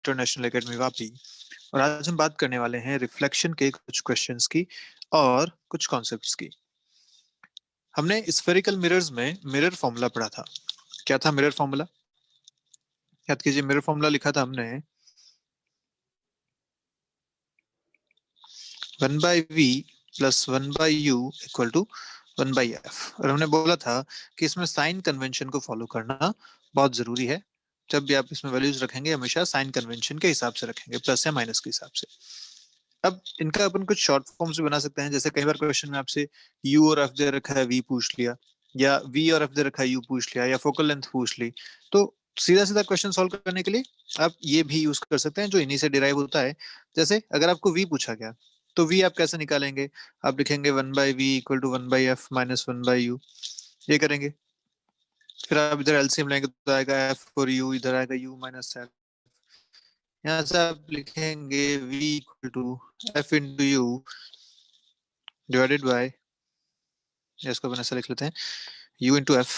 International academy Vapi. और आज हम बात करने वाले हैं रिफ्लेक्शन के कुछ क्वेश्चंस की और कुछ कॉन्सेप्ट्स की। हमने स्फेरिकल मिरर्स में मिरर फॉर्मूला पढ़ा था। क्या था मिरर फॉर्मूला? याद कीजिए, मिरर फॉर्मूला लिखा था हमने 1/v plus 1/u equal to 1/f। और हमने बोला था कि इसमें साइन कन्वेंशन को फॉलो करना बहुत जरूरी है। जब भी आप इसमें वैल्यूज रखेंगे हमेशा साइन कन्वेंशन के हिसाब से रखेंगे, प्लस या माइनस के हिसाब से। अब इनका अपन कुछ शॉर्ट फॉर्म्स भी बना सकते हैं। जैसे कई बार क्वेश्चन में आपसे u और f दे रखा है, v पूछ लिया, या v और f दे रखा है, u पूछ लिया, या फोकल लेंथ पूछ ली, तो सीधा सीधा क्वेश्चन सॉल्व करने के लिए आप ये भी यूज कर सकते हैं जो इन्हीं से डिराइव होता है। जैसे अगर आपको v पूछा गया तो v आप कैसे निकालेंगे? आप लिखेंगे 1/v equal to 1/f minus 1/u, ये करेंगे। फिर आप इधर एलसीएम लेंगे तो आएगा f और u, इधर आएगा u माइनस f। यहाँ से आप लिखेंगे v equal to f into U divided by, इसको अपन ऐसा लिख लेते हैं, u into F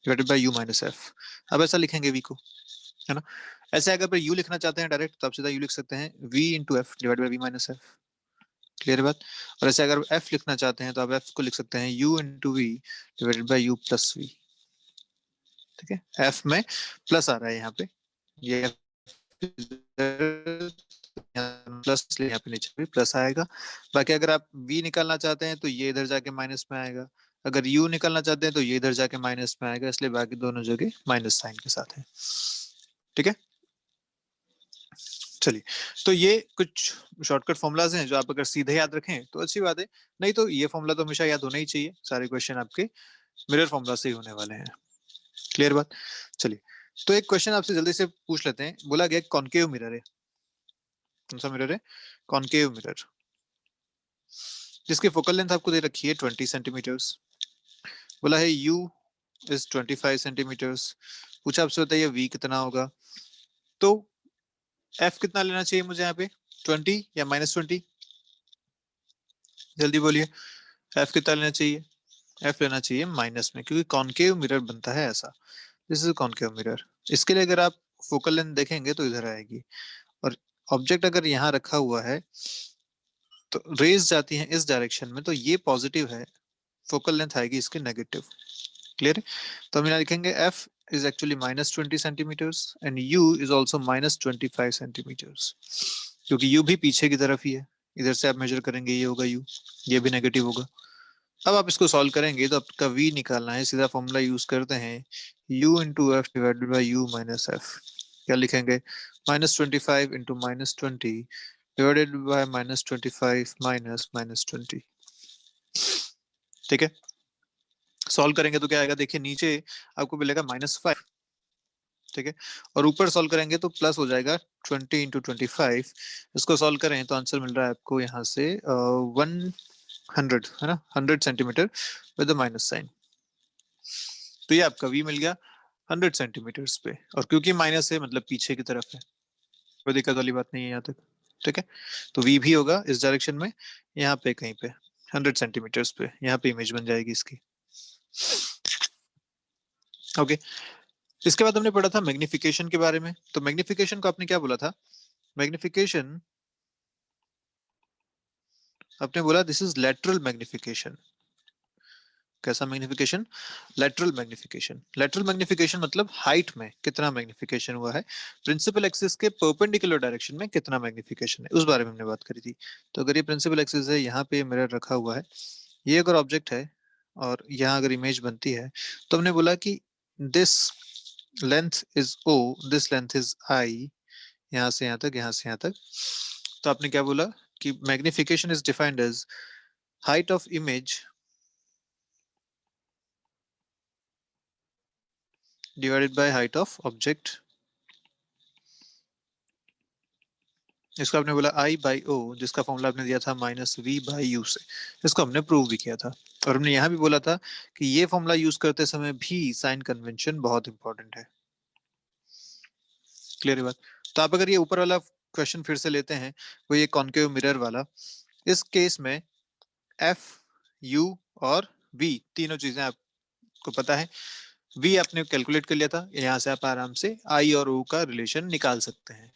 divided by u minus F. अब ऐसा लिखेंगे v को, है ना। ऐसे अगर पर u लिखना चाहते हैं डायरेक्ट तो आप सीधा u लिख सकते हैं v into F divided bye v minus F. Clear बात? और ऐसे अगर f लिखना चाहते हैं तो आप f को लिख सकते हैं u into V divided by u plus V. ठीक है, f में प्लस आ रहा है यहाँ पे, ये प्लस, यहाँ पे नीचे भी प्लस आएगा। बाकी अगर आप v निकालना चाहते हैं तो ये इधर जाके माइनस में आएगा, अगर u निकालना चाहते हैं तो ये इधर जाके माइनस में आएगा, इसलिए बाकी दोनों जगह माइनस साइन के साथ है। ठीक है, चलिए। तो ये कुछ शॉर्टकट फॉर्मुलाज हैं जो आप अगर सीधे याद रखें तो अच्छी बात है, नहीं तो ये फॉर्मूला तो हमेशा याद होना ही चाहिए। सारे क्वेश्चन आपके मिरर फॉर्मूला से ही होने वाले हैं। क्लियर बात? चलिए, तो एक क्वेश्चन आपसे जल्दी से पूछ लेते हैं। बोला गया कॉनकेव मिरर है। कौन सा मिरर है? कॉनकेव मिरर, जिसकी फोकल लेंथ आपको दे रखी है 20 सेंटीमीटर्स। बोला है u इज 25 सेंटीमीटर्स। पूछा आपसे बताइए v कितना होगा। तो f कितना लेना चाहिए मुझे यहाँ पे, 20 या -20? जल्दी बोलिए, f कितना लेना चाहिए? f लेना चाहिए माइनस में, क्योंकि कॉनकेव मिरर बनता है ऐसा। This is concave mirror. इसके लिए अगर आप फोकल लेंथ देखेंगे तो इधर आएगी, और ऑब्जेक्ट अगर यहाँ रखा हुआ है तो रेज जाती है इस डायरेक्शन में, तो ये पॉजिटिव है, फोकल लेंथ आएगी इसकी नेगेटिव। क्लियर है? तो हम यहाँ लिखेंगे f is actually -20 centimeters and u is also -25 centimeters, क्योंकि u भी पीछे की तरफ ही है। इधर से आप मेजर करेंगे ये होगा u, ये भी नेगेटिव होगा। अब आप इसको सॉल्व करेंगे तो आपका v निकालना है, सीधा फॉर्मूला यूज करते हैं, u into F divided by u minus F. क्या लिखेंगे? -25 इंटू -20 डिवाइडेड बाय -25 माइनस -20। ठीक है, सॉल्व करेंगे तो क्या आएगा? देखिए नीचे आपको मिलेगा -5। ठीक है, और ऊपर सॉल्व करेंगे तो प्लस हो जाएगा 20 इंटू 25। इसको सॉल्व करें तो आंसर मिल रहा है आपको यहाँ से 100, है ना, 100 सेंटीमीटर विद माइनस साइन। तो ये आपका v मिल गया 100 सेंटीमीटर्स पे, और क्योंकि माइनस है मतलब पीछे की तरफ है, कोई दिक्कत वाली बात नहीं है यहाँ तक। ठीक है, तो v भी होगा इस डायरेक्शन में, यहाँ पे कहीं पे 100 सेंटीमीटर्स पे, यहाँ पे इमेज बन जाएगी इसकी। ओके, इसके बाद हमने पढ़ा था मैग्निफिकेशन के बारे में। तो मैग्निफिकेशन को आपने क्या बोला था? मैग्निफिकेशन आपने बोला दिस इज लेटरल मैग्निफिकेशन। कैसा magnification? Lateral magnification. Lateral magnification मतलब हाइट में कितना मैग्निफिकेशन हुआ है, प्रिंसिपल एक्सिस के परपेंडिकुलर डायरेक्शन में कितना मैग्निफिकेशन है, उस बारे में हमने बात करी थी। तो अगर ये प्रिंसिपल एक्सिस है, यहाँ पे मिरर रखा हुआ है, ये अगर ऑब्जेक्ट है और यहाँ अगर इमेज बनती है, तो हमने बोला कि this length is o, this length is i, यहाँ से यहाँ तक, यहाँ से यहाँ तक। तो आपने क्या बोला कि magnification is defined as height of image divided by height of object. इसको आपने बोला आई बाई ओ, जिसका फॉर्मूला आपने दिया था -v/u से। इसको हमने प्रूव भी किया था, और हमने यहाँ भी बोला था कि ये फॉर्मूला यूज करते समय भी साइन कन्वेंशन बहुत इंपॉर्टेंट है। क्लियर है बात? तो आप अगर ये ऊपर वाला क्वेश्चन फिर से लेते हैं, वो ये कॉन्केव मिरर वाला, इस केस में एफ, यू और वी तीनों चीजें आपको पता है। वी आपने कैलकुलेट कर लिया था, यहाँ से आप आराम से आई और ओ का रिलेशन निकाल सकते हैं,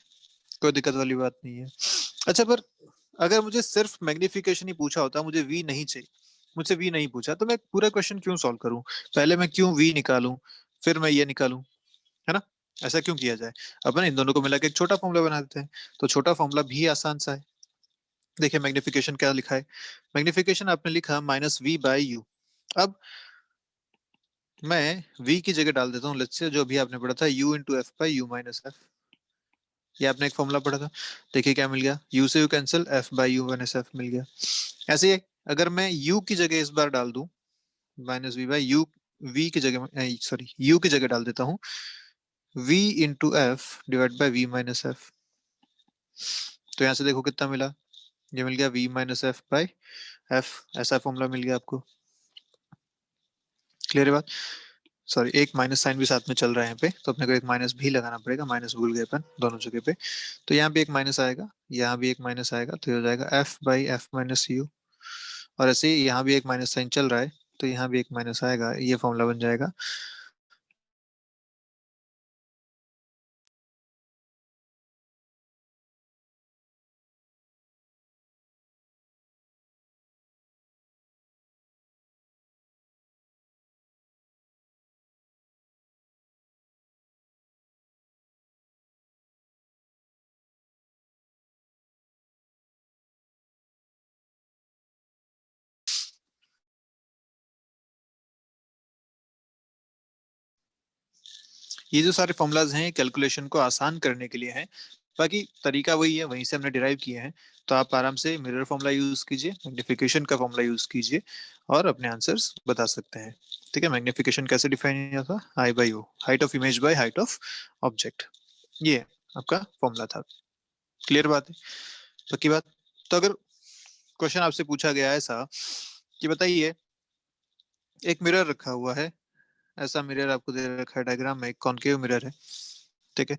कोई दिक्कत वाली बात नहीं है। अच्छा, पर अगर मुझे सिर्फ मैग्निफिकेशन ही पूछा होता, मुझे वी नहीं चाहिए, मुझसे वी नहीं पूछा, तो मैं पूरा क्वेश्चन क्यों सॉल्व करूं? पहले मैं क्यों वी निकालूं, फिर मैं ये निकालूं, है ना? ऐसा क्यों किया जाए? अपन इन दोनों को मिला के एक छोटा फॉर्मूला बना देते हैं, तो छोटा फॉर्मूला भी आसान सा है। देखिए मैग्निफिकेशन क्या लिखा है, मैग्निफिकेशन आपने लिखा माइनस वी बाई यू। अब मैं v की जगह डाल देता हूँ, लेट्स से जो अभी आपने पढ़ा था u into F by you minus F, ये आपने एक फॉर्मूला पढ़ा था। देखिए क्या मिल गया, u से u cancel, f by you minus f मिल गया। ऐसे ही अगर मैं u की जगह इस बार डाल दूं minus V by U, v की जगह सॉरी u की जगह डाल देता हूँ v into F divide by V minus F, तो यहाँ से देखो कितना मिला, ये मिल गया v minus F by F, ऐसा फॉर्मूला मिल गया आपको। क्लियर है बात? सॉरी, एक माइनस साइन भी साथ में चल रहा है यहाँ पे, तो अपने को एक माइनस भी लगाना पड़ेगा, माइनस भूल गए अपन दोनों जगह पे। तो यहाँ भी एक माइनस आएगा, यहाँ भी एक माइनस आएगा, तो ये हो जाएगा F by F minus you. और ऐसे ही यहाँ भी एक माइनस साइन चल रहा है, तो यहाँ भी एक माइनस आएगा, ये फॉर्मूला बन जाएगा। ये जो सारे फॉर्मूलाज हैं कैलकुलेशन को आसान करने के लिए हैं, बाकी तरीका वही है, वहीं से हमने डिराइव किए हैं। तो आप आराम से मिरर फॉर्मूला यूज कीजिए, मैग्निफिकेशन का फॉर्मूला यूज कीजिए और अपने आंसर्स बता सकते हैं। ठीक है, मैग्निफिकेशन कैसे डिफाइन किया था, I by O, height of image by height of object, ये आपका फॉर्मूला था। क्लियर बात है, पक्की बात? तो अगर क्वेश्चन आपसे पूछा गया है ऐसा कि बताइए एक मिरर रखा हुआ है, ऐसा मिरर आपको दे रखा है डायग्राम में, एक कॉनकेव मिरर है, ठीक है,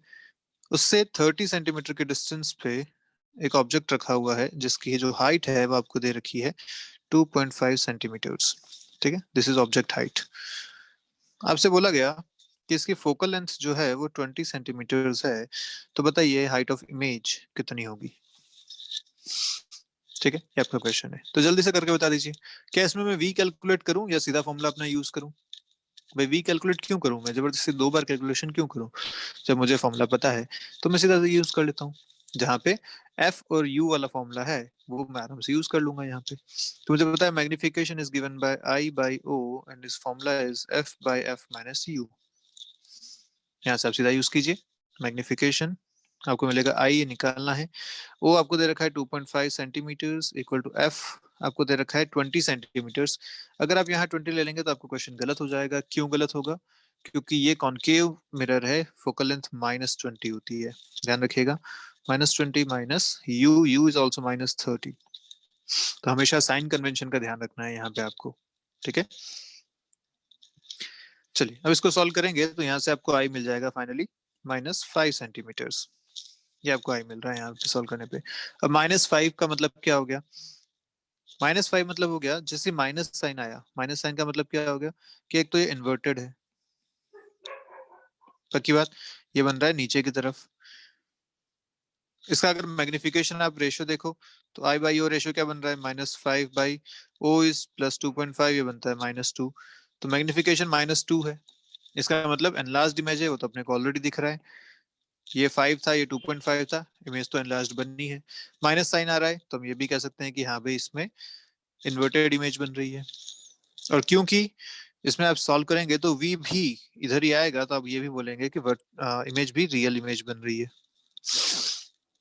उससे 30 सेंटीमीटर के डिस्टेंस पे एक ऑब्जेक्ट रखा हुआ है जिसकी जो हाइट है वो आपको दे रखी है 2.5 सेंटीमीटर्स। ठीक है, दिस इज ऑब्जेक्ट हाइट। आपसे बोला गया कि इसकी फोकल लेंथ जो है वो 20 सेंटीमीटर्स है, तो बताइए हाइट ऑफ इमेज कितनी होगी? ठीक है, ये आपका क्वेश्चन है, तो जल्दी से करके बता दीजिए। क्या इसमें मैं वी कैलकुलेट करूं या सीधा फॉर्मूला अपना यूज करूं? भाई वी कैलकुलेट क्यों करूं मैं, जबरदस्ती दो बार कैलकुलेशन क्यों करूं? जब मुझे फॉर्मूला पता है तो मैं सीधा यूज कर लेता हूँ। जहाँ पे एफ और यू वाला फॉर्मूला है वो मैं आराम से यूज कर लूंगा यहाँ पे। तो मुझे पता है magnification is given by I by O and this formula is F by F minus U. यहाँ से आप सीधा यूज कीजिए, मैग्निफिकेशन आपको मिलेगा, आई निकालना है, ओ आपको दे रखा है 2.5 सेंटीमीटर्स इक्वल टू एफ आपको दे रखा है 20 सेंटीमीटर्स। अगर आप यहाँ 20 ले लेंगे तो आपको क्वेश्चन गलत हो जाएगा। क्यों गलत होगा? क्योंकि ये कॉनकेव मिरर है, फोकल लेंथ -20 होती है, ध्यान रखिएगा। -20 minus you, you is also -30। तो हमेशा साइन कन्वेंशन का ध्यान रखना है यहाँ पे आपको। ठीक है, चलिए अब इसको सॉल्व करेंगे तो यहाँ से आपको आई मिल जाएगा फाइनली -5 सेंटीमीटर्स। ये आपको आई मिल रहा है यहाँ पे सॉल्व करने पे। अब -5 का मतलब क्या हो गया? -5 मतलब हो गया जैसे माइनस साइन आया, माइनस साइन का मतलब क्या हो गया कि एक तो ये इन्वर्टेड है, पक्की बात, ये बन रहा है नीचे की तरफ। इसका अगर मैग्निफिकेशन आप रेशियो देखो तो आई बाई ओ रेशियो क्या बन रहा है, -5 बाई ओ इज +2.5, ये बनता है -2। तो मैग्निफिकेशन -2 है, इसका मतलब एनलार्ज्ड इमेज है, वो तो अपने को ऑलरेडी दिख रहा है। ये 5 था, ये 2.5 था, इमेज तो एनलार्ज्ड बननी है। माइनस साइन आ रहा है तो हम ये भी कह सकते हैं कि हाँ भाई इसमें इन्वर्टेड इमेज बन रही है। और क्योंकि इसमें आप सॉल्व करेंगे तो वी भी इधर ही आएगा, तो आप ये भी बोलेंगे कि इमेज भी रियल इमेज बन रही है।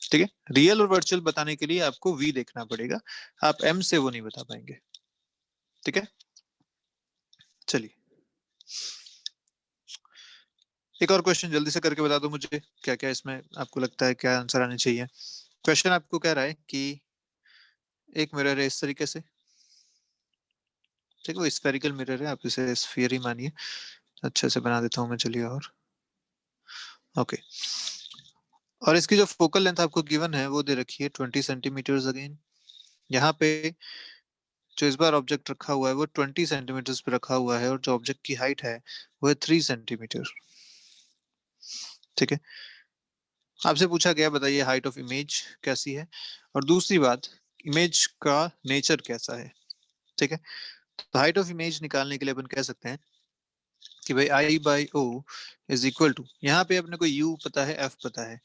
ठीक है, रियल और वर्चुअल बताने के लिए आपको वी देखना पड़ेगा, आप एम से वो नहीं बता पाएंगे। ठीक है, चलिए एक और क्वेश्चन जल्दी से करके बता दो मुझे, क्या क्या इसमें आपको लगता है क्या आंसर आने चाहिए। क्वेश्चन आपको कह रहा है कि एक मिरर है इस तरीके से, ठीक है, वो स्फेरिकल मिरर है, आप इसे स्फीयर ही मानिए। अच्छे से बना देता हूँ मैं, चलिए, और ओके। और इसकी जो फोकल लेंथ आपको गिवन है वो दे रखी है 20 सेंटीमीटर्स अगेन। यहाँ पे जो इस बार ऑब्जेक्ट रखा हुआ है वो 20 सेंटीमीटर पे रखा हुआ है और जो ऑब्जेक्ट की हाइट है वो है 3 सेंटीमीटर। ठीक है, आपसे पूछा गया बताइए हाइट ऑफ इमेज कैसी है, और दूसरी बात इमेज का नेचर कैसा है। ठीक है, तो हाइट ऑफ इमेज निकालने के लिए अपन कह सकते हैं कि भाई I by O is equal to, यहाँ पे अपने को यू पता है, एफ पता है,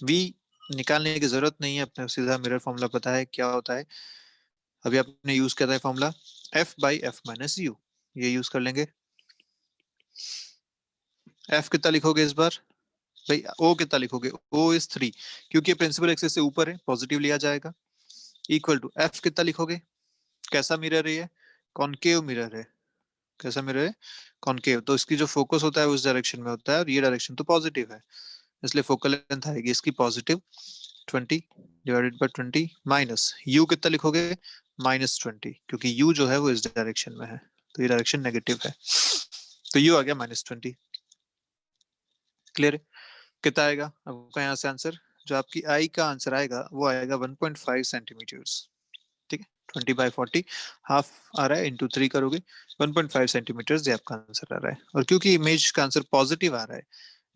वी निकालने की जरूरत नहीं है, अपने सीधा मिरर फॉर्मूला पता है क्या होता है। अभी आपने यूज किया था formula F by F minus you, ये यूज कर लेंगे। एफ कितना लिखोगे इस बार, भाई ओ कितना लिखोगे, ओ इज 3, क्योंकि प्रिंसिपल एक्सिस से ऊपर है पॉजिटिव लिया जाएगा, इक्वल टू एफ कितना लिखोगे, कैसा मिरर है ये, कॉनकेव मिरर है। कैसा मिरर है, कॉनकेव, तो इसकी जो फोकस होता है उस डायरेक्शन में होता है और ये डायरेक्शन तो पॉजिटिव है, इसलिए फोकल लेंथ आएगी इसकी positive 20 divided by 20 minus you कितना लिखोगे, -20, क्योंकि यू जो है वो इस डायरेक्शन में है तो ये डायरेक्शन नेगेटिव है, तो यू आ गया -20। क्लियर है, कितना आएगा आपका यहाँ से आंसर, जो आपकी आई का आंसर आएगा वो आएगा 1.5 सेंटीमीटर्स। ठीक है, 20/40 हाफ आ रहा है, इंटू 3 करोगे 1.5 सेंटीमीटर्स, ये आपका आंसर आ रहा है। और क्योंकि इमेज का आंसर पॉजिटिव आ रहा है,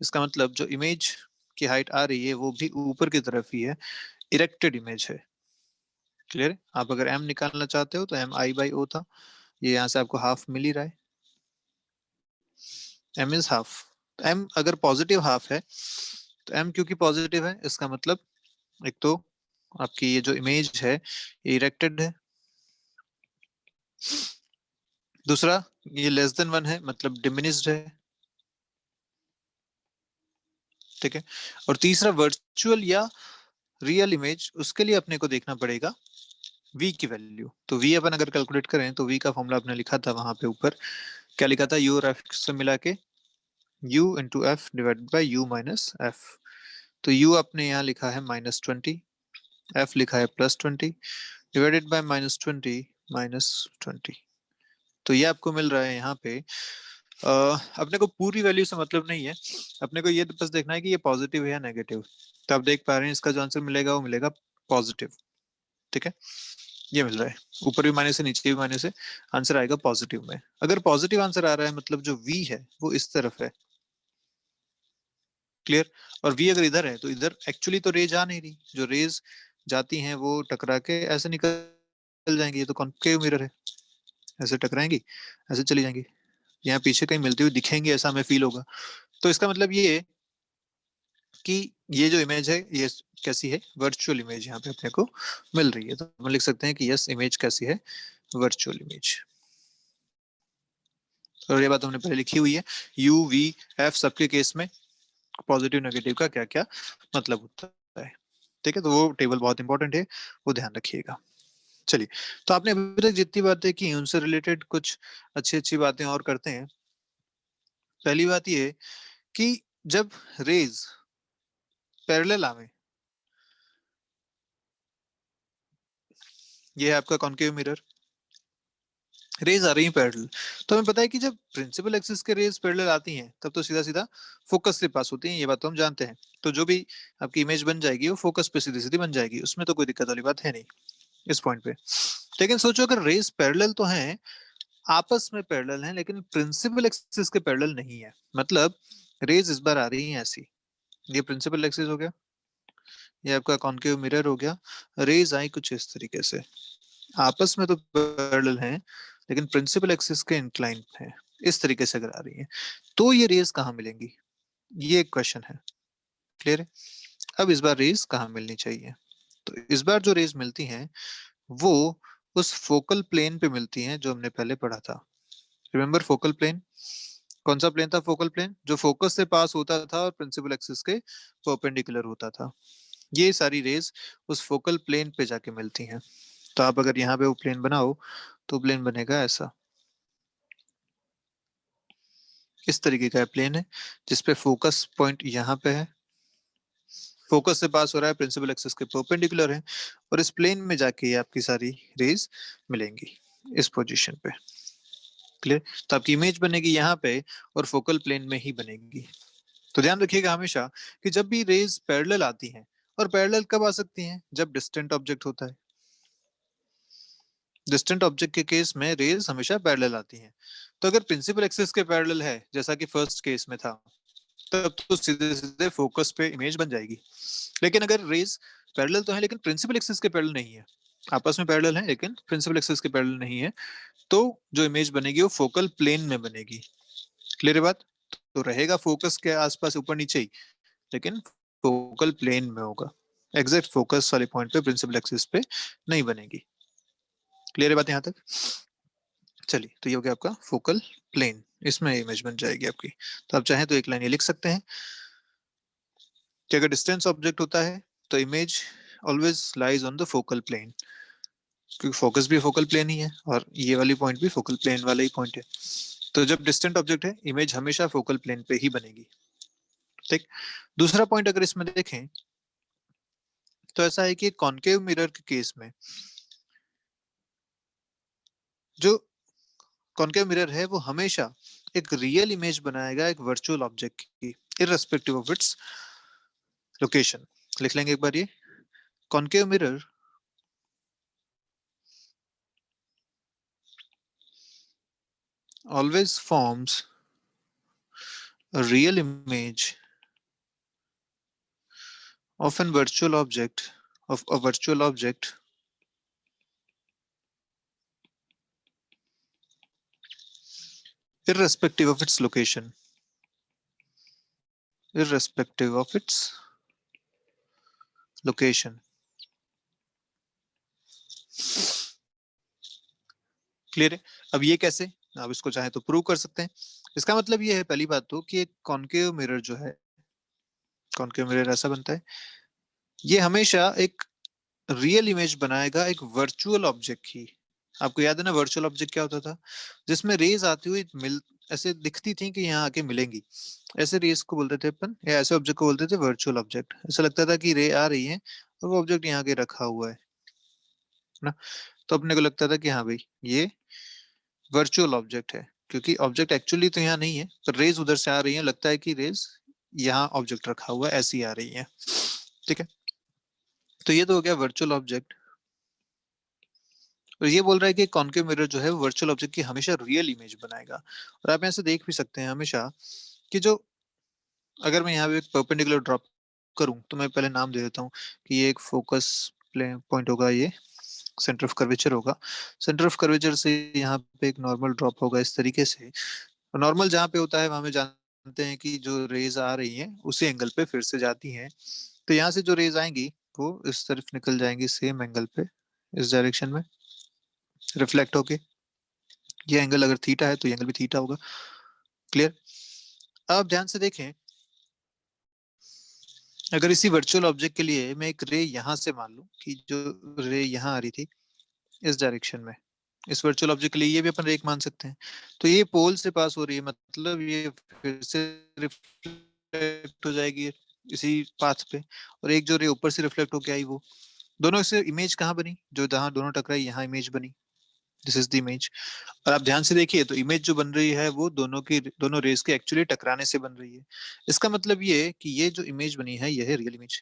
इसका मतलब जो इमेज की हाइट आ रही है वो भी ऊपर की तरफ ही है, इरेक्टेड इमेज है। क्लियर है, आप अगर एम निकालना चाहते हो तो एम आई बाई ओ था, ये यहाँ से आपको हाफ मिल ही रहा है, एम इज हाफ। एम अगर पॉजिटिव हाफ है तो एम क्योंकि पॉजिटिव है इसका मतलब एक तो आपकी ये जो इमेज है ये इरेक्टेड है, दूसरा ये लेस देन 1 है मतलब डिमिनिश्ड है। ठीक है, और तीसरा वर्चुअल या रियल इमेज, उसके लिए अपने को देखना पड़ेगा v की वैल्यू। तो v अपन अगर कैलकुलेट करें तो v का फॉर्मूला आपने लिखा था वहां पे ऊपर, क्या लिखा था, u और f से मिला के u into F divided by u minus F. तो u आपने यहाँ लिखा है -20, f लिखा है +20 डिवाइडेड बाय -20 तो ये आपको मिल रहा है यहाँ पे। अपने को पूरी वैल्यू से मतलब नहीं है, अपने को ये बस देखना है कि ये पॉजिटिव है या नेगेटिव। तो आप देख पा रहे हैं इसका जो आंसर मिलेगा वो मिलेगा पॉजिटिव। ठीक है, ये मिल रहा है, ऊपर भी माइनस है नीचे भी माइनस है, आंसर आएगा पॉजिटिव में। अगर पॉजिटिव आंसर आ रहा है मतलब जो वी है वो इस तरफ है। क्लियर, और वी अगर इधर है तो इधर एक्चुअली तो रेज आ नहीं रही, जो रेज जाती हैं वो टकरा के ऐसे निकल जाएंगी, ये तो कॉनकेव मिरर है, ऐसे टकराएंगी ऐसे चली जाएंगी, यहाँ पीछे कहीं मिलती हुई दिखेंगी ऐसा हमें फील होगा। तो इसका मतलब ये है कि ये जो इमेज है ये कैसी है, वर्चुअल इमेज यहाँ पे अपने को मिल रही है, तो हम लिख सकते हैं कि यस इमेज कैसी है, वर्चुअल इमेज। और ये बात हमने पहले लिखी हुई है, यू वी एफ सबके केस में पॉजिटिव नेगेटिव का क्या क्या मतलब होता है। ठीक है, तो वो टेबल बहुत इंपॉर्टेंट है, वो ध्यान रखिएगा। चलिए, तो आपने अभी तक जितनी बातें की उनसे रिलेटेड कुछ अच्छी अच्छी बातें और करते हैं। पहली बात ये कि जब रेज पैरेलल आवे, ये है आपका कॉनकेव मिरर, रेज आ रही है पैरेलल, तो हमें पता है कि जब प्रिंसिपल एक्सिस के रेज पैरेलल आती हैं तब तो सीधा सीधा फोकस से पास होती हैं, ये बात तो हम जानते हैं। तो जो भी आपकी इमेज बन जाएगी वो फोकस पे सीधी सीधी बन जाएगी, उसमें तो कोई दिक्कत वाली बात है नहीं इस पॉइंट पे। लेकिन सोचो अगर रेज पैरेलल तो हैं, आपस में पैरेलल हैं लेकिन प्रिंसिपल एक्सिस के पैरेलल नहीं है, मतलब रेज इस बार आ रही है ऐसी, ये प्रिंसिपल एक्सिस हो गया, ये आपका कॉनकेव मिरर हो गया, रेज आई कुछ इस तरीके से, आपस में तो पैरेलल हैं लेकिन प्रिंसिपल एक्सिस के इंक्लाइन है, इस तरीके से अगर आ रही है तो ये रेज कहाँ मिलेंगी, ये एक क्वेश्चन है। क्लियर है, अब इस बार रेज कहाँ मिलनी चाहिए, तो इस बार जो रेज मिलती हैं वो उस फोकल प्लेन पे मिलती हैं जो हमने पहले पढ़ा था। रिमेंबर फोकल प्लेन, कौन सा प्लेन था, फोकल प्लेन जो फोकस से पास होता था और प्रिंसिपल एक्सिस के परपेंडिकुलर होता था, ये सारी रेज उस फोकल प्लेन पे जाके मिलती हैं। तो आप अगर यहाँ पे वो प्लेन बनाओ तो प्लेन बनेगा ऐसा, इस तरीके का प्लेन है जिसपे फोकस पॉइंट यहाँ पे है, फोकस से पास हो रहा है, प्रिंसिपल एक्सिस के परपेंडिकुलर है, और इस प्लेन में जाके ये आपकी सारी रेज मिलेंगी इस पोजीशन पे। क्लियर, तो आपकी इमेज बनेगी यहाँ पे और फोकल प्लेन में ही बनेगी। तो ध्यान रखिएगा हमेशा कि जब भी रेज पैरेलल आती हैं, और पैरेलल कब आ सकती हैं, जब डिस्टेंट ऑब्जेक्ट होता है। डिस्टेंट ऑब्जेक्ट के केस में रेज हमेशा पैरेलल आती हैं। तो अगर प्रिंसिपल एक्सिस के पैरेलल है जैसा कि फर्स्ट केस में था, तब तो सीधे सीधे फोकस पे इमेज बन जाएगी। लेकिन अगर रेज पैरेलल तो है लेकिन प्रिंसिपल एक्सिस के पैरेलल नहीं है, आपस में पैरेलल है लेकिन प्रिंसिपल एक्सिस के पैरेलल नहीं है, तो जो इमेज बनेगी वो फोकल प्लेन में बनेगी। क्लियर है बात? तो रहेगा फोकस के आसपास ऊपर नीचे ही, लेकिन फोकल प्लेन में होगा। एग्जैक्ट फोकस वाले पॉइंट पे प्रिंसिपल एक्सिस पे नहीं बनेगी। क्लियर है बात यहाँ तक? चलिए, तो ये हो गया आपका फोकल प्लेन, इसमें इमेज बन जाएगी आपकी। तो आप चाहें तो एक लाइन ये लिख सकते हैं कि अगर डिस्टेंस ऑब्जेक्ट होता है तो image always lies on the focal plane, क्योंकि फोकस भी फोकल प्लेन ही है और ये वाली पॉइंट भी फोकल प्लेन वाला ही पॉइंट है। तो जब डिस्टेंट ऑब्जेक्ट है, इमेज हमेशा फोकल प्लेन पे ही बनेगी। ठीक। दूसरा पॉइंट अगर इसमें देखें तो ऐसा है कि कॉन्केव मिरर के केस में जो कॉन्केव मिरर है वो हमेशा एक रियल इमेज बनाएगा एक वर्चुअल ऑब्जेक्ट की, इररेस्पेक्टिव ऑफ इट्स लोकेशन। लिख लेंगे एक बार ये, concave mirror always forms a real image of an virtual object of a virtual object irrespective of its location, irrespective of its location। Clear है? अब ये कैसे आप इसको चाहे तो प्रूव कर सकते हैं। इसका मतलब ये है पहली बात तो कि एक कॉन्केव मिरर जो है, कॉन्केव मिरर ऐसा बनता है, ये हमेशा एक रियल इमेज बनाएगा एक वर्चुअल ऑब्जेक्ट की। आपको याद है ना वर्चुअल ऑब्जेक्ट क्या होता था? जिसमें रेज आती हुई मिल ऐसे दिखती थी कि यहाँ आके मिलेंगी, ऐसे रेस को बोलते थे अपन, या ऐसे ऑब्जेक्ट को बोलते थे वर्चुअल ऑब्जेक्ट। ऐसा लगता था कि रे आ रही है और वो ऑब्जेक्ट यहाँ के रखा हुआ है ना। तो अपने को लगता था कि हाँ भाई ये वर्चुअल ऑब्जेक्ट है, क्योंकि ऑब्जेक्ट एक्चुअली तो यहाँ नहीं है, पर रेज उधर से आ रही है, लगता है कि रेज यहाँ ऑब्जेक्ट रखा हुआ है ऐसी आ रही है। ठीक है, तो ये तो हो गया वर्चुअल ऑब्जेक्ट। और ये बोल रहा है कि कॉन्केव मिरर जो है वो वर्चुअल ऑब्जेक्ट की हमेशा रियल इमेज बनाएगा। और आप ऐसे देख भी सकते हैं हमेशा कि जो, अगर मैं यहाँ पे एक परपेंडिकुलर ड्रॉप करूं तो मैं पहले नाम दे देता हूँ कि ये एक फोकस पॉइंट होगा, ये सेंटर ऑफ कर्वेचर होगा। सेंटर ऑफ कर्वेचर से यहाँ पे एक नॉर्मल ड्रॉप होगा इस तरीके से। नॉर्मल जहाँ पे होता है वहां में जानते हैं कि जो रेज आ रही हैं उसी एंगल पे फिर से जाती हैं। तो यहाँ से जो रेज आएंगी वो इस तरफ निकल जाएंगी सेम एंगल पे, इस डायरेक्शन में रिफ्लेक्ट होके। ये एंगल अगर थीटा है तो ये एंगल भी थीटा होगा। क्लियर? अब ध्यान से देखें, अगर इसी वर्चुअल ऑब्जेक्ट के लिए मैं एक रे यहाँ से मान लूं कि जो रे यहाँ आ रही थी इस डायरेक्शन में, इस वर्चुअल ऑब्जेक्ट के लिए ये भी अपन रे एक मान सकते हैं। तो ये पोल से पास हो रही है, मतलब ये फिर से रिफ्लेक्ट हो जाएगी इसी पाथ पे। और एक जो रे ऊपर से रिफ्लेक्ट होके आई, वो दोनों से इमेज कहाँ बनी? जो जहाँ दोनों टकराई यहाँ इमेज बनी। This is the image. और आप ध्यान से देखिए तो इमेज जो बन रही है वो दोनों रेस के एक्चुअली टकराने से बन रही है। इसका मतलब ये है कि ये जो इमेज बनी है ये है रियल इमेज।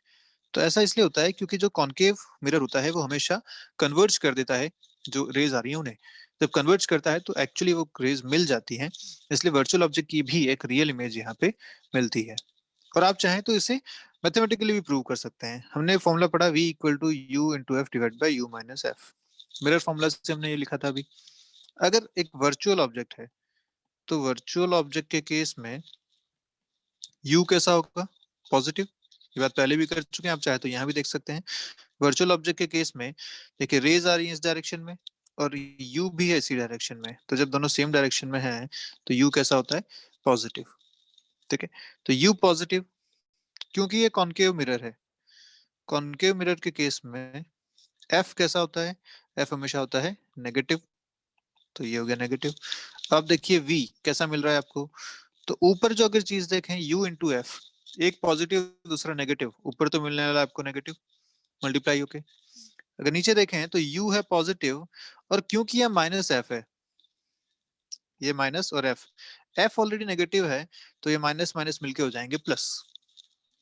तो ऐसा इसलिए होता है क्योंकि जो कॉन्केव मिरर होता है वो हमेशा कन्वर्ज कर देता है जो रेज आ रही है उन्हें। जब कन्वर्ज करता है तो एक्चुअली वो रेज मिल जाती हैं, इसलिए वर्चुअल ऑब्जेक्ट की भी एक रियल इमेज यहाँ पे मिलती है। और आप चाहें तो इसे मैथमेटिकली भी प्रूव कर सकते हैं। हमने फॉर्मूला पढ़ा v equal to U into F divide by you minus F. Mirror formula से हमने ये लिखा था अभी। अगर एक वर्चुअल ऑब्जेक्ट है तो वर्चुअल ऑब्जेक्ट के केस में u कैसा होगा? पॉजिटिव। ये बात पहले भी कर चुके हैं, आप चाहे तो यहाँ भी देख सकते हैं। वर्चुअल ऑब्जेक्ट के केस में देखिए रेज आ रही है इस डायरेक्शन में और u भी है इसी डायरेक्शन में, तो जब दोनों सेम डायरेक्शन में है तो u कैसा होता है? पॉजिटिव। ठीक है, तो u पॉजिटिव क्योंकि ये कॉन्केव मिरर है। कॉन्केव मिरर के केस में f कैसा होता है? f हमेशा होता है नेगेटिव, तो ये हो गया नेगेटिव। अब देखिए v कैसा मिल रहा है आपको? तो ऊपर जो अगर चीज देखें u इंटू एफ, एक पॉजिटिव दूसरा नेगेटिव, ऊपर तो मिलने वाला आपको नेगेटिव मल्टीप्लाई होके। अगर नीचे देखें तो u है पॉजिटिव, और क्योंकि यह माइनस एफ है, ये माइनस और एफ, एफ ऑलरेडी नेगेटिव है तो ये माइनस माइनस मिलके हो जाएंगे प्लस।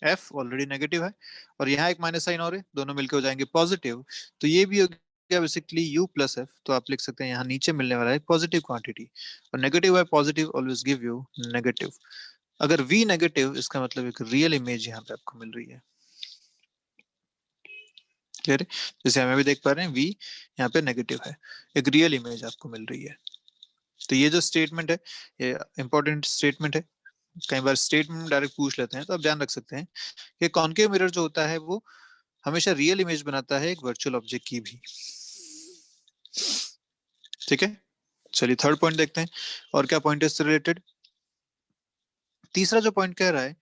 एफ ऑलरेडी नेगेटिव है और यहाँ एक माइनस साइन और है, दोनों मिलके हो जाएंगे पॉजिटिव, तो ये भी हो गया बेसिकली u प्लस एफ, तो आप लिख सकते हैं यहाँ नीचे मिलने वाला है पॉजिटिव क्वांटिटी, और नेगेटिव है positive always give you negative. अगर v नेगेटिव, इसका मतलब एक रियल इमेज यहाँ पे आपको मिल रही है। क्लियर है? जैसे हम अभी देख पा रहे हैं v यहाँ पे नेगेटिव है, एक रियल इमेज आपको मिल रही है। तो ये जो स्टेटमेंट है, ये इंपॉर्टेंट स्टेटमेंट है। कई बार स्टेटमेंट डायरेक्ट पूछ लेते हैं, तो आप ध्यान रख सकते हैं कि कॉन्केव मिरर जो होता है वो हमेशा रियल इमेज बनाता है एक वर्चुअल ऑब्जेक्ट की भी। ठीक है, चलिए थर्ड पॉइंट देखते हैं और क्या पॉइंट है इससे रिलेटेड। तीसरा जो पॉइंट कह रहा है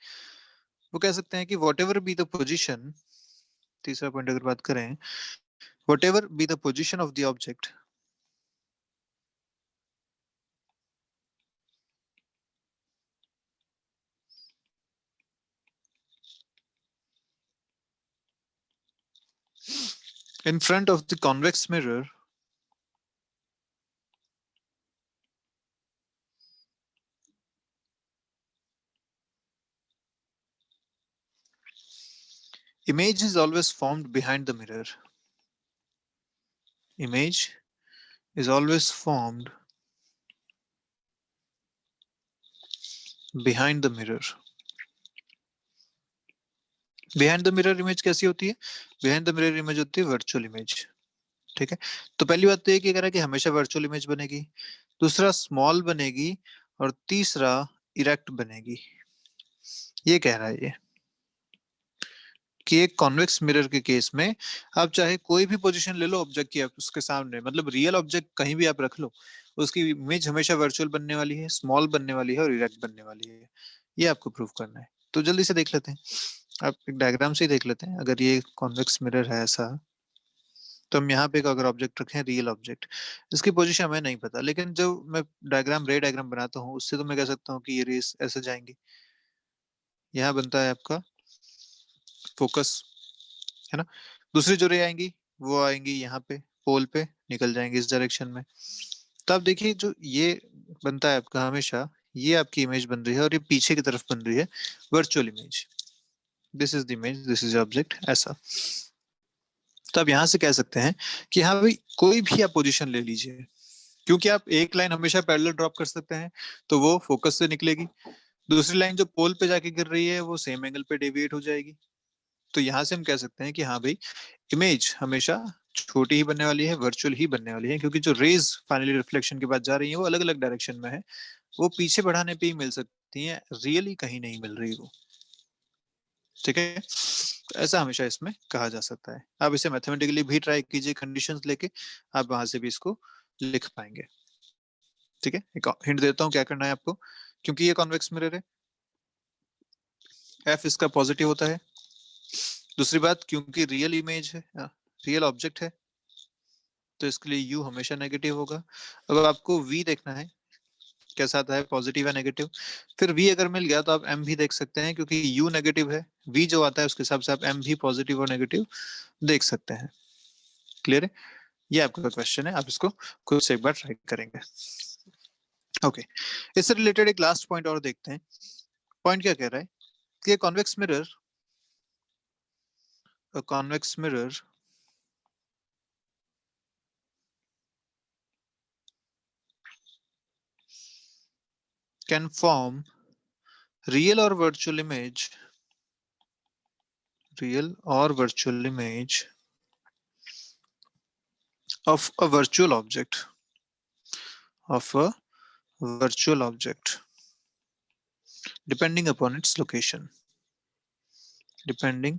वो कह सकते हैं कि what ever be the position, तीसरा पॉइंट अगर बात करें, what ever be the position of the object in front of the convex mirror, image is always formed behind the mirror. Image is always formed behind the mirror. Behind the mirror image कैसी होती है? Behind the mirror image होती है virtual image. ठीक है, तो पहली बात तो ये कह रहा है कि हमेशा वर्चुअल इमेज बनेगी, दूसरा स्मॉल बनेगी, और तीसरा इरेक्ट बनेगी। ये कह रहा है ये कि एक कॉन्वेक्स मिरर के केस में आप चाहे कोई भी पोजीशन ले लो ऑब्जेक्ट की, आप उसके सामने, मतलब रियल ऑब्जेक्ट कहीं भी आप रख लो, उसकी इमेज हमेशा वर्चुअल बनने वाली है, स्मॉल बनने वाली है और इरेक्ट बनने वाली है। ये आपको प्रूव करना है। तो जल्दी से देख लेते हैं, आप एक डायग्राम से ही देख लेते हैं। अगर ये कॉन्वेक्स मिरर है ऐसा, तो हम यहाँ पे अगर ऑब्जेक्ट रखें रियल ऑब्जेक्ट, इसकी पोजीशन हमें नहीं पता, लेकिन जो मैं डायग्राम रे डायग्राम बनाता हूँ उससे तो मैं कह सकता हूँ कि ये रेस ऐसे जाएंगी। यहाँ बनता है आपका फोकस, है ना। दूसरी जो रे आएंगी वो आएंगी यहाँ पे पोल पे, निकल जाएंगे इस डायरेक्शन में। तो आप देखिए जो ये बनता है आपका हमेशा, ये आपकी इमेज बन रही है और ये पीछे की तरफ बन रही है virtual image. This is the image, this is object, ऐसा। तो आप यहाँ से कह सकते हैं कि हाँ भाई कोई भी आप पोजीशन ले लीजिए, क्योंकि आप एक लाइन हमेशा पैरेलल ड्रॉप कर सकते हैं, तो वो फोकस से निकलेगी। दूसरी लाइन जो पोल पे जाके गिर रही है वो सेम एंगल पे डेविएट हो जाएगी। तो यहाँ से हम कह सकते हैं कि हाँ भाई इमेज हमेशा छोटी ही बनने वाली है, वर्चुअल ही बनने वाली है, क्योंकि जो रेज फाइनली रिफ्लेक्शन के बाद जा रही है वो अलग अलग डायरेक्शन में है, वो पीछे बढ़ाने पे ही मिल सकती है, रियली कहीं नहीं मिल रही वो। ठीक है, तो ऐसा हमेशा इसमें कहा जा सकता है। आप इसे मैथमेटिकली भी ट्राई कीजिए, कंडीशंस लेके आप वहां से भी इसको लिख पाएंगे। ठीक है, एक हिंट देता हूँ क्या करना है आपको। क्योंकि ये कॉन्वेक्स मिरर है, एफ इसका पॉजिटिव होता है। दूसरी बात, क्योंकि रियल इमेज है, रियल ऑब्जेक्ट है, तो इसके लिए यू हमेशा नेगेटिव होगा। अगर आपको वी देखना है कैसा आता है, पॉजिटिव है नेगेटिव, फिर वी अगर मिल गया तो आप एम भी देख सकते हैं, क्योंकि यू नेगेटिव है, वी जो आता है उसके हिसाब से आप एम भी पॉजिटिव और नेगेटिव देख सकते हैं। क्लियर है? ये आपका क्वेश्चन है, आप इसको खुद से एक बार ट्राई करेंगे। ओके, इससे रिलेटेड एक लास्ट पॉइंट और देखते हैं। पॉइंट क्या कह रहा है कि convex mirror, a convex mirror can form real or virtual image, real or virtual image of a virtual object, of a virtual object, depending upon its location, depending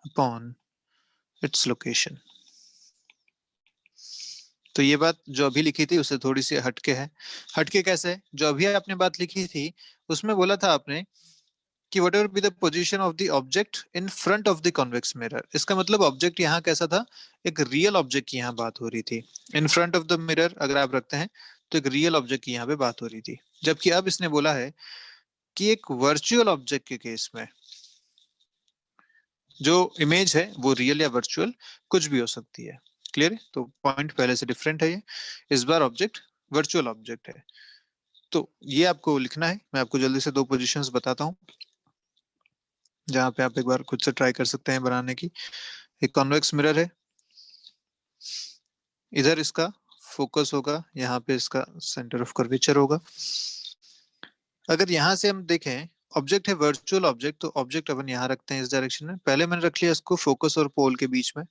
upon its location। तो ये बात जो अभी लिखी थी उससे थोड़ी सी हटके है। हटके कैसे? जो अभी आपने बात लिखी थी उसमें बोला था आपने कि what ever be the position of the object in front of the convex mirror. इसका मतलब ऑब्जेक्ट यहाँ कैसा था? एक रियल ऑब्जेक्ट की यहाँ बात हो रही थी। In front of the mirror अगर आप रखते हैं तो एक रियल ऑब्जेक्ट की यहाँ पे बात हो रही थी। जबकि अब इसने बोला है कि एक वर्चुअल ऑब्जेक्ट के केस में जो इमेज है वो रियल या वर्चुअल कुछ भी हो सकती है। क्लियर है? तो पॉइंट पहले से डिफरेंट है ये, इस बार ऑब्जेक्ट वर्चुअल ऑब्जेक्ट है। तो ये आपको लिखना है। मैं आपको जल्दी से दो पोजीशंस बताता हूँ जहाँ पे आप एक बार खुद से ट्राई कर सकते हैं बनाने की। एक कॉन्वेक्स मिरर है, इधर इसका फोकस होगा, यहाँ पे इसका सेंटर ऑफ कर्वेचर होगा। अगर यहाँ से हम देखें, ऑब्जेक्ट है वर्चुअल ऑब्जेक्ट, तो ऑब्जेक्ट अपन यहाँ रखते हैं इस डायरेक्शन में। पहले मैंने रख लिया इसको फोकस और पोल के बीच में,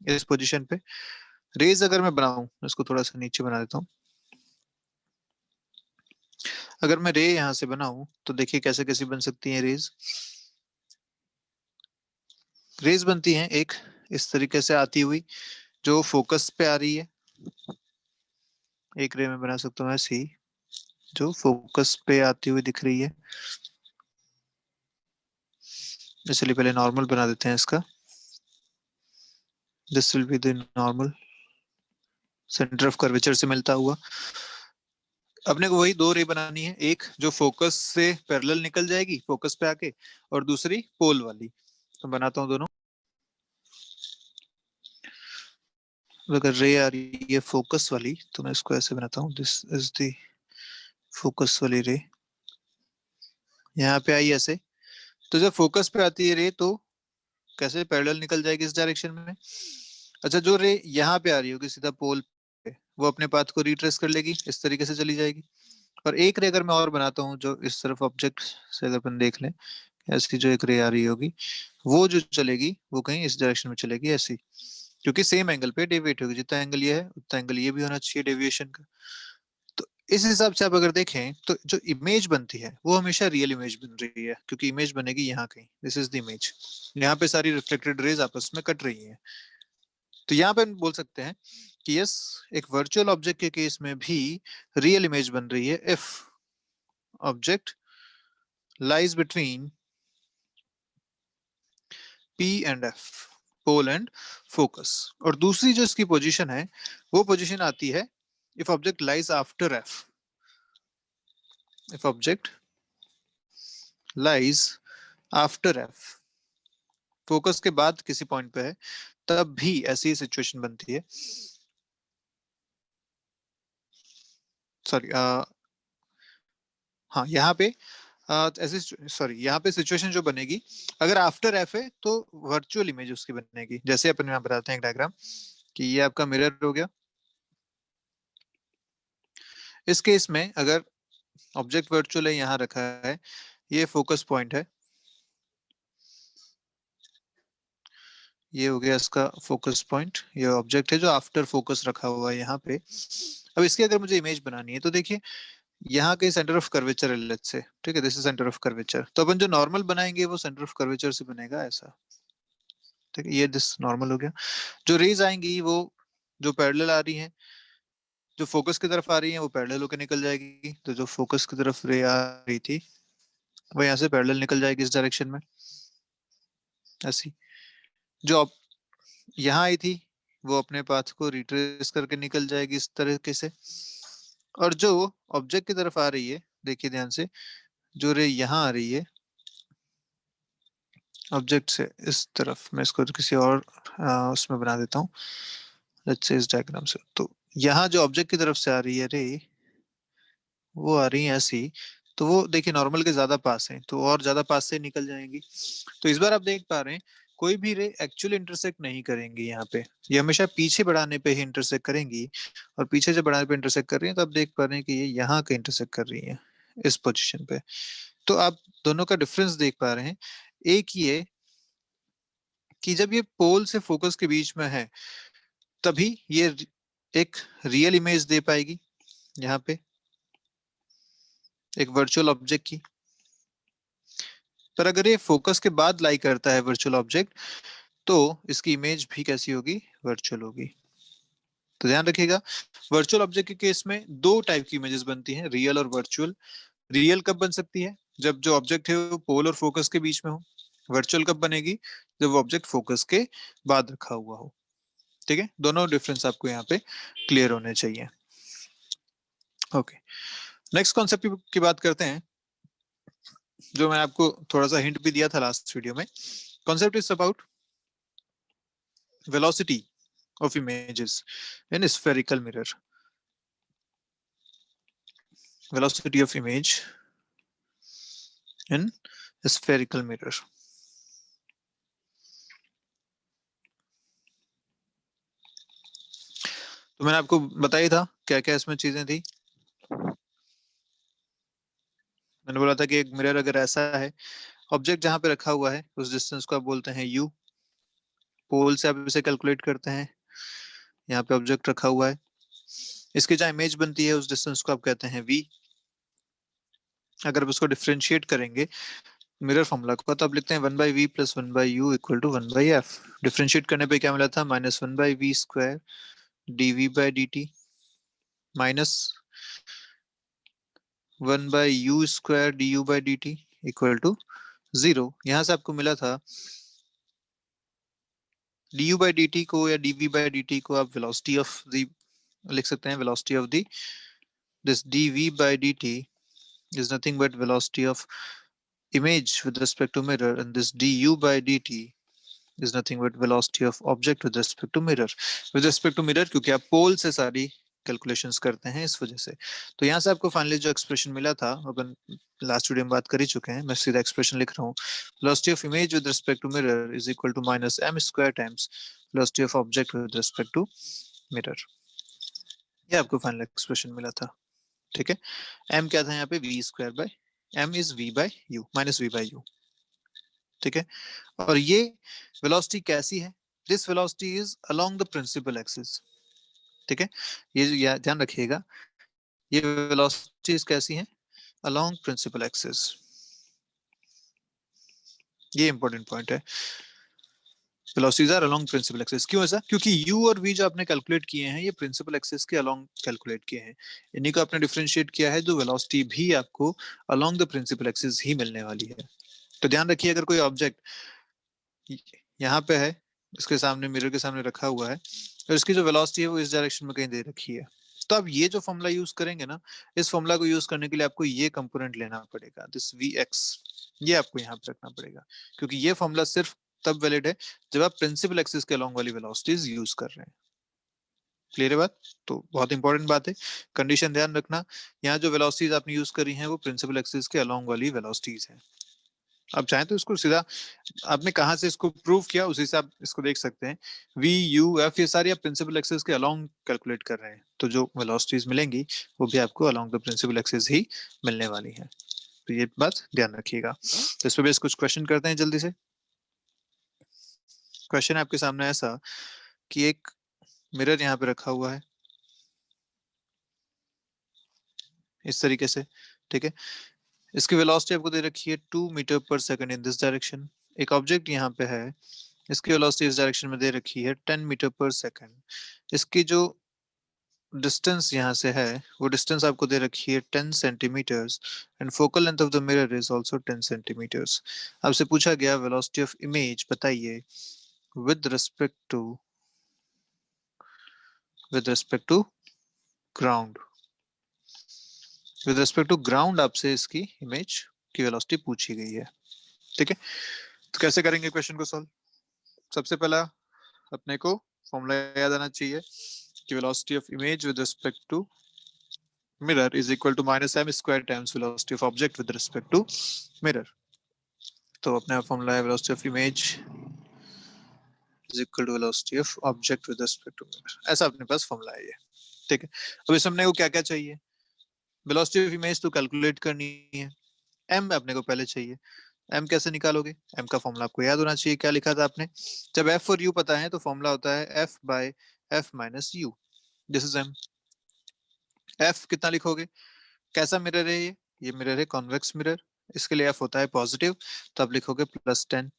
इस पोजीशन पे। रेज अगर मैं बनाऊं, इसको थोड़ा सा नीचे बना देता हूँ। अगर मैं रे यहाँ से बनाऊं तो देखिए कैसे कैसे बन सकती है रेज। रेज बनती हैं एक इस तरीके से आती हुई, जो फोकस पे आ रही है। एक रे में बना सकता हूँ ऐसी, जो फोकस पे आती हुई दिख रही है। इसलिए पहले नॉर्मल बना देते हैं इसका। This will be the normal, centre of curvature से मिलता हुआ। अपने को वही दो रे बनानी है, एक जो फोकस से पैरेलल निकल जाएगी फोकस पे आके, और दूसरी पोल वाली। तो बनाता हूँ दोनों। अगर रे आ रही है फोकस वाली तो मैं इसको ऐसे बनाता हूँ, दिस इज द फोकस वाली रे। यहाँ पे आई ऐसे, तो जब फोकस पे आती है रे तो कैसे पैरेलल निकल जाएगी इस डायरेक्शन में। अच्छा, जो रे यहाँ पे आ रही होगी सीधा पोल पे, वो अपने पाथ को रिट्रेस कर लेगी, इस तरीके से चली जाएगी। और एक रे अगर मैं और बनाता हूँ, जो इस तरफ ऑब्जेक्ट से अगर अपन देख लें, ऐसी जो एक रे आ रही होगी, वो जो चलेगी वो कहीं इस डायरेक्शन में चलेगी ऐसी, क्योंकि सेम एंगल पे डेविएट होगी। जितना एंगल ये है उतना एंगल ये भी होना चाहिए डेविएशन का। तो इस हिसाब से आप अगर देखें तो जो इमेज बनती है वो हमेशा रियल इमेज बन रही है, क्योंकि इमेज बनेगी यहाँ कहीं, दिस इज द इमेज। यहाँ पे सारी रिफ्लेक्टेड रेज आपस में कट रही हैं। तो यहाँ पे हम बोल सकते हैं कि यस, एक वर्चुअल ऑब्जेक्ट के केस में भी रियल इमेज बन रही है if object lies between P and F, pole and focus. और दूसरी जो इसकी पोजीशन है, वो पोजीशन आती है if object lies after F. If object lies after F, focus के बाद किसी पॉइंट पे है, तब भी ऐसी सिचुएशन बनती है। सॉरी, हाँ यहाँ पे ऐसी, सॉरी यहाँ पे सिचुएशन जो बनेगी, अगर आफ्टर एफ है तो वर्चुअल इमेज उसकी बनेगी। जैसे अपन यहाँ बताते हैं एक डायग्राम, कि ये आपका मिरर हो गया। इस केस में अगर ऑब्जेक्ट वर्चुअल है, यहाँ रखा है, ये फोकस पॉइंट है, ये हो गया इसका फोकस पॉइंट। ये ऑब्जेक्ट है जो आफ्टर फोकस रखा हुआ है यहाँ पे। अब इसकी अगर मुझे इमेज बनानी है तो देखिए, यहाँ के सेंटर ऑफ कर्वेचर है लेट्स से, ठीक है, this is centre of curvature. तो अपन जो नॉर्मल बनाएंगे वो सेंटर ऑफ कर्वेचर से बनेगा ऐसा, ठीक है। ये दिस नॉर्मल हो गया। जो रेज आएंगी वो जो पैरेलल आ रही हैं, जो फोकस की तरफ आ रही है वो पैरेलल होकर निकल जाएगी। तो जो फोकस की तरफ रे आ रही थी वो यहाँ से पैरेलल निकल जाएगी इस डायरेक्शन में ऐसी। जो अब यहाँ आई थी वो अपने पाथ को रिट्रेस करके निकल जाएगी इस तरीके से। और जो ऑब्जेक्ट की तरफ आ रही है, देखिए ध्यान से, जो रे यहाँ आ रही है ऑब्जेक्ट से इस तरफ, मैं इसको किसी और उसमें बना देता हूँ, लेट्स से इस डायग्राम से। तो यहाँ जो ऑब्जेक्ट की तरफ से आ रही है रे, वो आ रही है ऐसी, तो वो देखिए नॉर्मल के ज्यादा पास है, तो और ज्यादा पास से निकल जाएंगी। तो इस बार आप देख पा रहे हैं, कोई भी रे एक्चुअली इंटरसेक्ट नहीं करेंगी यहाँ पे, ये हमेशा पीछे बढ़ाने पे ही इंटरसेक्ट करेंगी। और पीछे जब बढ़ाने पे इंटरसेक्ट कर रही है तो आप देख पा रहे हैं कि ये यहाँ के इंटरसेक्ट कर रही है इस पोजिशन पे। तो आप दोनों का डिफरेंस देख पा रहे हैं। एक ये कि जब ये पोल से फोकस के बीच में है, तभी ये एक रियल इमेज दे पाएगी यहाँ पे, एक वर्चुअल ऑब्जेक्ट की। पर अगर ये फोकस के बाद लाई करता है वर्चुअल ऑब्जेक्ट, तो इसकी इमेज भी कैसी होगी, वर्चुअल होगी। तो ध्यान रखिएगा, वर्चुअल ऑब्जेक्ट के केस में दो टाइप की इमेजेस बनती हैं, रियल और वर्चुअल। रियल कब बन सकती है, जब जो ऑब्जेक्ट है वो पोल और फोकस के बीच में हो। वर्चुअल कब बनेगी, जब वो ऑब्जेक्ट फोकस के बाद रखा हुआ हो। ठीक है, दोनों डिफरेंस आपको यहाँ पे क्लियर होने चाहिए। ओके, नेक्स्ट कॉन्सेप्ट की बात करते हैं, जो मैं आपको थोड़ा सा हिंट भी दिया था लास्ट वीडियो में। Concept is about velocity of images in a spherical mirror. Velocity of image in a spherical mirror. तो मैंने आपको बताया था क्या क्या इसमें चीजें थी। मैंने बोला था कि एक मिरर अगर ऐसा है, ऑब्जेक्ट जहां पे रखा हुआ है उस डिस्टेंस को आप बोलते हैं यू, पोल से आप इसे कैलकुलेट करते हैं। यहाँ पे ऑब्जेक्ट रखा हुआ है, इसकी जहाँ इमेज बनती है उस डिस्टेंस को आप कहते हैं वी। अगर आप उसको डिफ्रेंशिएट करेंगे मिरर फॉर्मूला को, तो आप लिखते हैं 1/v plus 1/u equal to 1/f। Differentiate करने पे क्या मिला था, -1/v² dv/dt minus 1/u² du/dt equal to 0। यहां से आपको मिला था du/dt को या dv/dt को आप वेलोसिटी ऑफ द लिख सकते हैं, velocity of the this dv/dt is nothing but velocity of image with respect to mirror, and this du/dt is nothing but velocity of object with respect to mirror। with respect to mirror क्योंकि आप पोल से सारी calculations करते हैं इस वजह से। तो यहाँ से आपको फाइनली जो एक्सप्रेशन मिला था, अपन लास्ट वीडियो में बात कर ही चुके हैं, मैं सीधा एक्सप्रेशन लिख रहा हूँ। velocity of image with respect to mirror is equal to -m² times velocity of object with respect to mirror। ये आपको फाइनल एक्सप्रेशन मिला था। ठीक है, m क्या था यहाँ पे, v², m is v/u, -v/u। ठीक है, और ये वेलोसिटी कैसी है, this velocity is along the principal axis. ठीक है, ये ध्यान रखिएगा, ये वेलोसिटीज कैसी हैं, अलोंग प्रिंसिपल एक्सिस। ये इंपॉर्टेंट पॉइंट है, velocities are along principal axis. क्यों ऐसा, क्योंकि u और v जो आपने कैलकुलेट किए हैं ये प्रिंसिपल एक्सिस के अलोंग कैलकुलेट किए हैं, इन्हीं को आपने डिफरेंशिएट किया है, जो वेलोसिटी भी आपको अलोंग द प्रिंसिपल एक्सिस ही मिलने वाली है। तो ध्यान रखिए, अगर कोई ऑब्जेक्ट यहाँ पे है, इसके सामने मिरर के सामने रखा हुआ है, और इसकी जो वेलोसिटी है वो इस डायरेक्शन में कहीं दे रखी है, तो आप ये जो फॉर्मूला यूज करेंगे ना, इस फॉर्मूला को यूज करने के लिए आपको ये कंपोनेंट लेना पड़ेगा, दिस vx, ये आपको यहाँ पे रखना पड़ेगा, क्योंकि ये फॉर्मूला सिर्फ तब वैलिड है जब आप प्रिंसिपल एक्सिस के अलोंग वाली वेलोसिटीज यूज कर रहे हैं। क्लियर है बात, तो बहुत इंपॉर्टेंट बात है, कंडीशन ध्यान रखना, यहाँ जो वेलोसिटीज आपने यूज करी हैं वो प्रिंसिपल एक्सिस के अलोंग वाली वेलोसिटीज हैं। आप चाहें तो इसको सीधा, आपने कहां से इसको प्रूव किया उसी से आप इसको देख सकते हैं, v u f ये सारी आप प्रिंसिपल एक्सिस के अलोंग कैलकुलेट कर रहे हैं, तो जो वेलोसिटीज मिलेंगी वो भी आपको अलोंग द प्रिंसिपल एक्सिस ही मिलने वाली है। तो ये बात ध्यान रखिएगा। तो इस पर बेस कुछ क्वेश्चन करते हैं जल्दी से। क्वेश्चन आपके सामने ऐसा कि एक मिरर यहाँ पे रखा हुआ है इस तरीके से। ठीक है, इसकी वेलोसिटी आपको दे रखी है 2 मीटर पर सेकंड इन दिस डायरेक्शन। एक ऑब्जेक्ट यहाँ पे है, इसकी वेलोसिटी इस डायरेक्शन में दे रखी है 10 मीटर पर सेकंड। इसकी जो डिस्टेंस यहाँ से है वो डिस्टेंस आपको दे रखी है 10 centimetres, and focal length of the mirror is also 10 centimetres. आपसे पूछा गया वेलोसिटी ऑफ इमेज बताइए with respect to ground. With respect to ground आपसे इसकी इमेज की वेलोसिटी पूछी गई है। ठीक है, तो कैसे करेंगे क्वेश्चन को सॉल्व। सबसे पहला अपने को फॉर्मूला याद आना चाहिए कि velocity of image with respect to mirror is equal to -m² times velocity of object with respect to mirror। तो अपना फॉर्मूला है velocity of image is equal to velocity of object with respect to mirror, ऐसा अपने पास formula है ये। ठीक है, अब इस अपने को क्या क्या चाहिए, velocity of image तो कैलकुलेट करनी है, m अपने को पहले चाहिए। m कैसे निकालोगे, m का फॉर्मूला आपको याद होना चाहिए, क्या लिखा था आपने, जब f और u पता है तो फॉर्मूला होता है f by f minus u, this is m। f कितना लिखोगे, कैसा मिरर है ये मिरर है कॉन्वेक्स मिरर, इसके लिए एफ होता है पॉजिटिव, तो आप लिखोगे +10,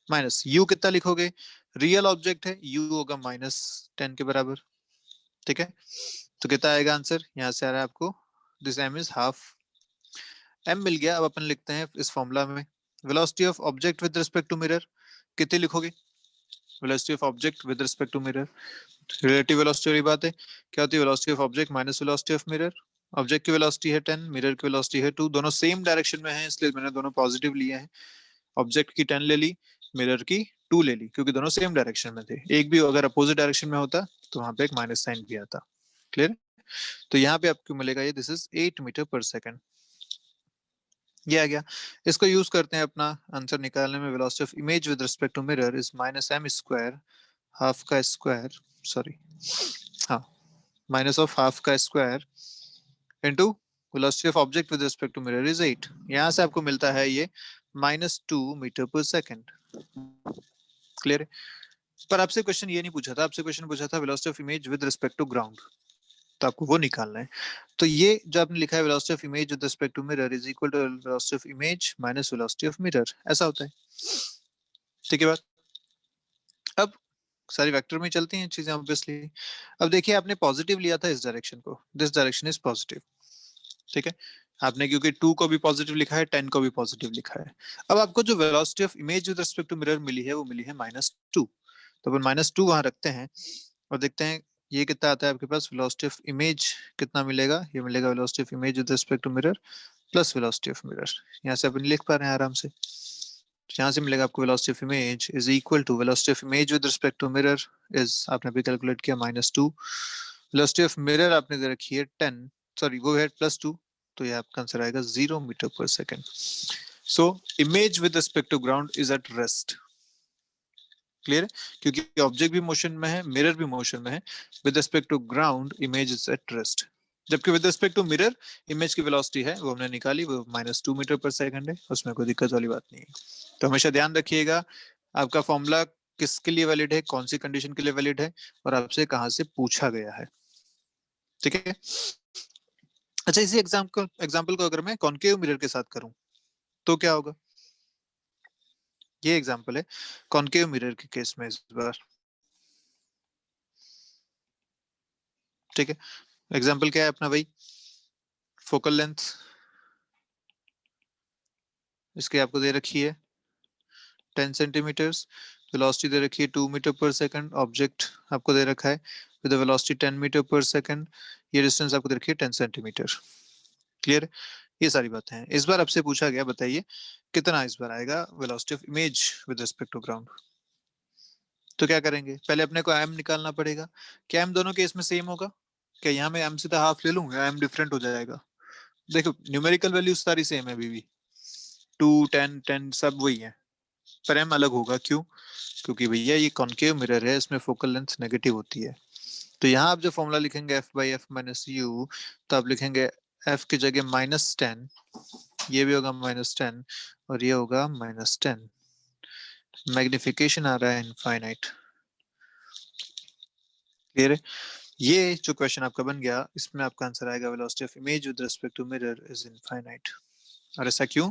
माइनस यू कितना लिखोगे, रियल ऑब्जेक्ट है यू होगा -10 के बराबर। ठीक है, तो कितना आएगा आंसर, यहाँ से आ रहा है आपको this m is half. M मिल गया, अब अपन लिखते हैं इस फॉर्मूला में velocity of object with respect to mirror, कितनी लिखोगे, velocity of object with respect to mirror, relative velocity वाली बात है, क्या होती है velocity of object minus velocity of mirror. Object की वेलोसिटी है 10, मिरर की वेलोसिटी है 2, दोनों सेम डायरेक्शन में हैं इसलिए मैंने दोनों पॉजिटिव लिए हैं। ऑब्जेक्ट की 10 ले ली, मिरर की 2 ले ली, क्योंकि दोनों सेम डायरेक्शन में थे, एक भी अगर अपोजिट डायरेक्शन में होता तो वहां पे एक माइनस साइन भी आता। क्लियर, तो यहाँ पे आपको मिलेगा ये दिस इज 8 मीटर पर सेकंड, ये आ गया। इसको यूज करते हैं अपना आंसर निकालने में, velocity of image with respect to mirror is -m², half का स्क्वायर सॉरी, हाँ, माइनस ऑफ हाफ का square into velocity of object with respect to mirror is 8। यहाँ से आपको मिलता है ये -2 मीटर पर सेकेंड। क्लियर है? पर आपसे क्वेश्चन ये नहीं पूछा था, आपसे क्वेश्चन पूछा था velocity of image with respect to ground, तो आपको वो निकालना है। तो ये जो आपने लिखा है velocity of image with respect to mirror is equal to velocity of image minus velocity of mirror, ऐसा होता है। ठीक है बात? अब सारी वेक्टर में चलती हैं चीजें ऑब्वियसली। अब देखिए आपने पॉजिटिव लिया था इस डायरेक्शन को, दिस डायरेक्शन इज पॉजिटिव। ठीक है, आपने क्योंकि 2 को भी पॉजिटिव लिखा है, 10 को भी पॉजिटिव लिखा है। अब आपको जो velocity of image with respect to mirror मिली है वो मिली है -2। तो अपन -2 वहां रखते हैं और देखते हैं ये कितना आता है आपके पास। वेलोसिटी ऑफ इमेज कितना मिलेगा? ये मिलेगा velocity of image with respect to mirror plus velocity of mirror. यहाँ से अपन लिख पा रहे हैं आराम से। यहाँ से मिलेगा आपको velocity of image is equal to velocity of image with respect to mirror is, आपने अभी कैलकुलेट किया, -2। वेलोसिटी ऑफ मिरर आपने दे रखी है 10, सॉरी वो है +2, तो ये आपका आंसर आएगा 0 मीटर पर second. So image with respect to ground is at rest. Clear है? क्योंकि ऑब्जेक्ट भी मोशन में है, मिरर भी मोशन में है। With respect to ground image is at rest, जबकि with respect to mirror image की वेलोसिटी है वो हमने निकाली, वो -2 मीटर पर सेकेंड है, उसमें कोई दिक्कत वाली बात नहीं है। तो हमेशा ध्यान रखिएगा आपका फॉर्मूला किसके लिए वैलिड है, कौन सी कंडीशन के लिए वैलिड है, और आपसे कहां से पूछा गया है। ठीक है? अच्छा, इसी एग्जाम्पल को अगर मैं कॉन्केव मिरर के साथ करूं तो क्या होगा? ये एग्जाम्पल है कॉन्केव मिरर के केस में इस बार। ठीक है, एग्जाम्पल क्या है अपना भाई? फोकल लेंथ इसके आपको दे रखी है 10 सेंटीमीटर्स, वेलोसिटी दे रखी है 2 मीटर पर सेकंड, ऑब्जेक्ट आपको दे रखा है विद वेलोसिटी 10 मीटर पर सेकंड, ये डिस्टेंस आपको दे रखी है 10 सेंटीमीटर। क्लियर? ये सारी बातें हैं। इस बार आपसे पूछा गया, बताइए कितना इस बार आएगा velocity of image with respect to ground. तो क्या करेंगे, पहले अपने को एम निकालना पड़ेगा। क्या एम दोनों केस में सेम होगा? क्या यहाँ में एम सीधा हाफ ले लूं या एम डिफरेंट हो जाएगा? देखो न्यूमेरिकल वैल्यूज सारी सेम है अभी भी, 2, 10, 10 सब वही है, पर एम अलग होगा। क्यों? क्योंकि भैया ये कॉन्केव मिरर है, इसमें फोकल लेंथ नेगेटिव होती है। तो यहाँ आप जो फॉर्मूला लिखेंगे F by F minus you, तो आप लिखेंगे एफ की जगह -10, ये भी होगा -10 और ये होगा -10। मैग्निफिकेशन आ रहा है इनफाइनाइट। क्लियर है? ये जो क्वेश्चन आपका बन गया, इसमें आपका आंसर आएगा velocity of image with respect to mirror is infinite. और ऐसा क्यों?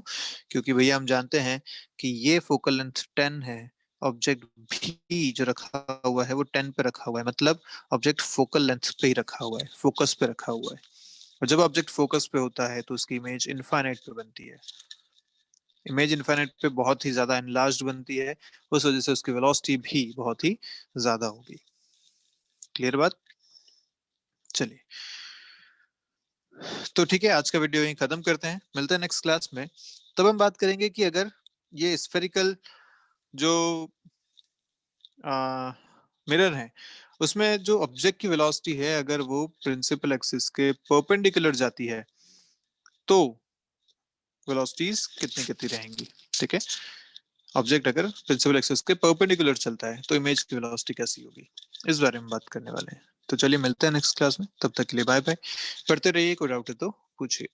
क्योंकि भैया हम जानते हैं कि ये फोकल लेंथ 10 है, ऑब्जेक्ट भी जो रखा हुआ है वो 10 पे रखा हुआ है, मतलब ऑब्जेक्ट फोकल लेंथ पे ही रखा हुआ है, फोकस पे रखा हुआ है। और जब ऑब्जेक्ट फोकस पे होता है तो उसकी इमेज इनफाइनाइट पे बनती है। इमेज इनफाइनाइट पे बहुत ही ज्यादा एनलार्ज्ड बनती है, उस वजह से उसकी वेलोसिटी भी बहुत ही ज्यादा होगी। क्लियर बात? चलिए, तो ठीक है, आज का वीडियो यहीं खत्म करते हैं, मिलते हैं नेक्स्ट क्लास में। तब हम बात करेंगे कि अगर ये स्फेरिकल जो मिरर है उसमें जो ऑब्जेक्ट की वेलोसिटी है अगर वो प्रिंसिपल एक्सिस के परपेंडिकुलर जाती है तो वेलोसिटीज कितनी कितनी रहेंगी। ठीक है, ऑब्जेक्ट अगर प्रिंसिपल एक्सिस के परपेंडिकुलर चलता है तो इमेज की वेलोसिटी कैसी होगी, इस बारे में बात करने वाले हैं। तो चलिए मिलते हैं नेक्स्ट क्लास में, तब तक के लिए बाय बाय। पढ़ते रहिए, कोई डाउट है तो पूछिए।